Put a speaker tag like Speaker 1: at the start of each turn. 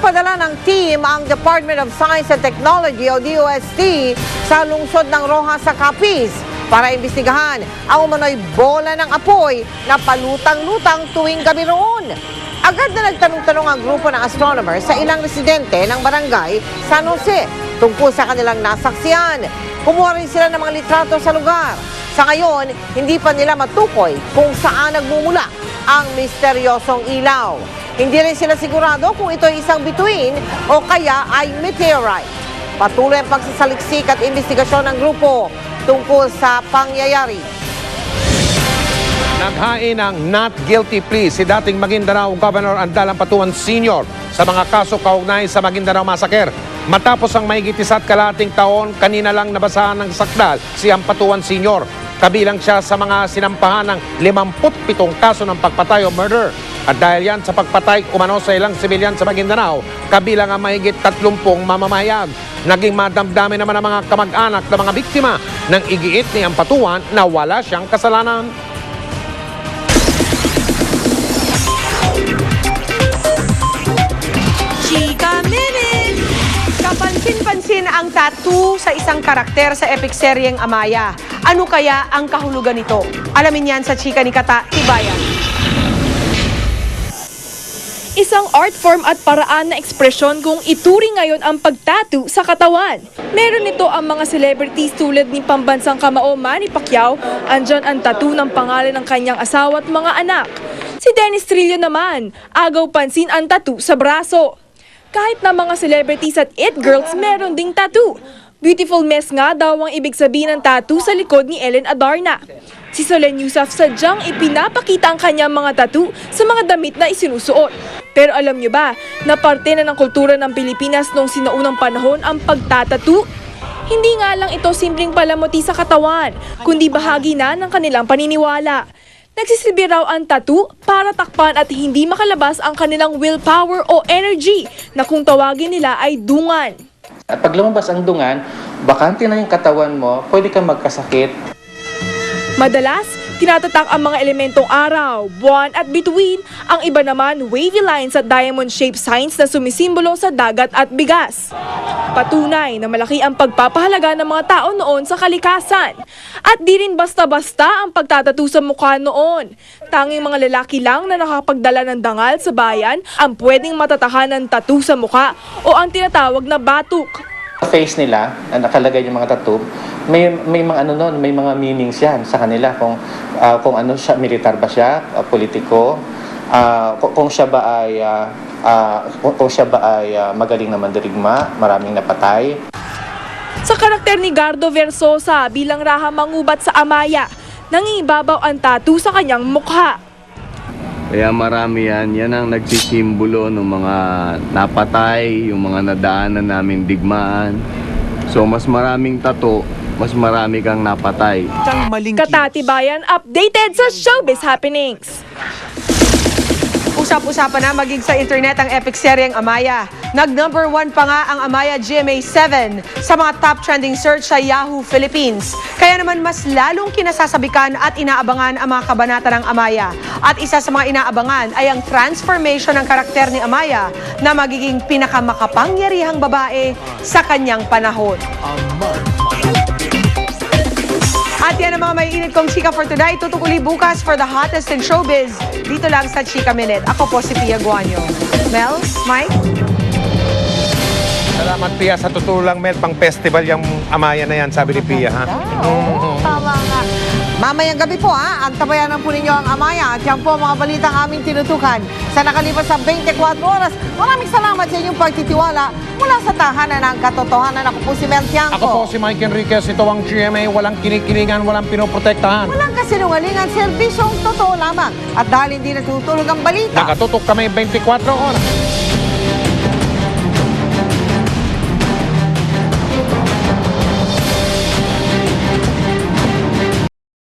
Speaker 1: Nagpadala ng team ang Department of Science and Technology o DOST sa lungsod ng Rojas sa Capiz para imbestigahan ang umano'y bola ng apoy na palutang-lutang tuwing gabi roon. Agad na nagtanong-tanong ang grupo ng astronomers sa ilang residente ng barangay San Jose tungkol sa kanilang nasaksiyan. Kumuha rin sila ng mga litrato sa lugar. Sa ngayon, hindi pa nila matukoy kung saan nagmumula ang misteryosong ilaw. Hindi rin sila sigurado kung ito ay isang bituin o kaya ay meteorite. Patuloy ang pagsasaliksik at investigasyon ng grupo tungkol sa pangyayari.
Speaker 2: Naghain ng not guilty plea si dating Maguindanao Governor Andalan Patuan Sr. sa mga kaso kaugnay sa Maguindanao Massacre. Matapos ang mahigit isa't kalahating taon, kanina lang nabasahan ng sakdal si Patuan Sr. Kabilang siya sa mga sinampahan ng 57 kaso ng pagpatay o murder. At dahil yan sa pagpatay umano sa ilang sibilyan sa Maguindanao, kabilang ang mahigit 30 mamamahayag. Naging madamdamin naman ang mga kamag-anak ng mga biktima ng igiit ni Patuan na wala siyang kasalanan.
Speaker 3: Chika Minute! Kapansin-pansin ang tattoo sa isang karakter sa epic seryeng Amaya. Ano kaya ang kahulugan nito? Alamin yan sa Chika ni Kata Tibayan.
Speaker 4: Isang art form at paraan na ekspresyon kung ituring ngayon ang pagtattoo sa katawan. Meron nito ang mga celebrities tulad ni pambansang kamao Manny Pacquiao, andyan ang tattoo ng pangalan ng kanyang asawa at mga anak. Si Dennis Trillo naman, agaw pansin ang tattoo sa braso. Kahit na mga celebrities at it girls meron ding tattoo. Beautiful mess nga daw ang ibig sabihin ng tattoo sa likod ni Ellen Adarna. Si Solen Yusuf sadyang ipinapakita ang kanyang mga tattoo sa mga damit na isinusuot. Pero alam niyo ba na parte na ng kultura ng Pilipinas noong sinaunang panahon ang pagtatattoo? Hindi nga lang ito simpleng palamuti sa katawan, kundi bahagi na ng kanilang paniniwala. Nagsisilbi raw ang tattoo para takpan at hindi makalabas ang kanilang willpower o energy na kung tawagin nila ay dungan.
Speaker 5: At pag lumabas ang dungan, bakante na yung katawan mo, pwede kang magkasakit.
Speaker 4: Madalas, tinatatak ang mga elementong araw, buwan at bituin, ang iba naman wavy lines at diamond-shaped signs na sumisimbolo sa dagat at bigas. Patunay na malaki ang pagpapahalaga ng mga tao noon sa kalikasan. At di rin basta-basta ang pagtatatu sa mukha noon. Tanging mga lalaki lang na nakapagdala ng dangal sa bayan ang pwedeng matatahan ng tattoo sa mukha o ang tinatawag na batuk.
Speaker 5: Sa face nila, na nakalagay yung mga tattoo, may mga ano noon, may mga meanings yan sa kanila kung ano siya, militar ba siya, politiko, kung siya ba ay magaling na mandirigma, maraming napatay.
Speaker 4: Sa karakter ni Gardo Versosa bilang Raha Mangubat sa Amaya, nangingibabaw ang tattoo sa kanyang mukha.
Speaker 6: Kaya marami yan ang nagsisimbolo ng mga napatay, yung mga nadaanan namin digmaan. So mas maraming tattoo, mas marami kang napatay.
Speaker 4: Katatibayan updated sa showbiz happenings.
Speaker 3: Usap-usapan na maging sa internet ang epic seryeng Amaya. Nag-number 1 pa nga ang Amaya GMA7 sa mga top trending search sa Yahoo Philippines. Kaya naman mas lalong kinasasabikan at inaabangan ang mga kabanata ng Amaya. At isa sa mga inaabangan ay ang transformation ng karakter ni Amaya na magiging pinakamakapangyarihang babae sa kanyang panahon. At yan ang mga may init kong chika for today. Tutukuli bukas for the hottest in showbiz. Dito lang sa Chika Minute. Ako po si Pia Guanyo. Mel, Mike?
Speaker 2: Salamat, Pia. Sa totoo lang, Mel, pang festival yung Amaya na yan, sabi ni Pia, ha?
Speaker 1: Tama nga. Mamayang gabi po antabayanan po ninyo ang Amaya at yan po ang mga balitang aming tinutukan sa nakalipas sa 24 oras. Maraming salamat sa inyong pagtitiwala mula sa tahanan ng katotohanan. Ako po si Mel Tiangco.
Speaker 2: Ako po si Mike Enriquez. Ito ang GMA. Walang kinikilingan, walang pinoprotektahan.
Speaker 1: Walang kasinungalingan, serbisyong totoo lamang. At dahil hindi natutulog ang balita,
Speaker 2: Nakatutok kami 24 oras.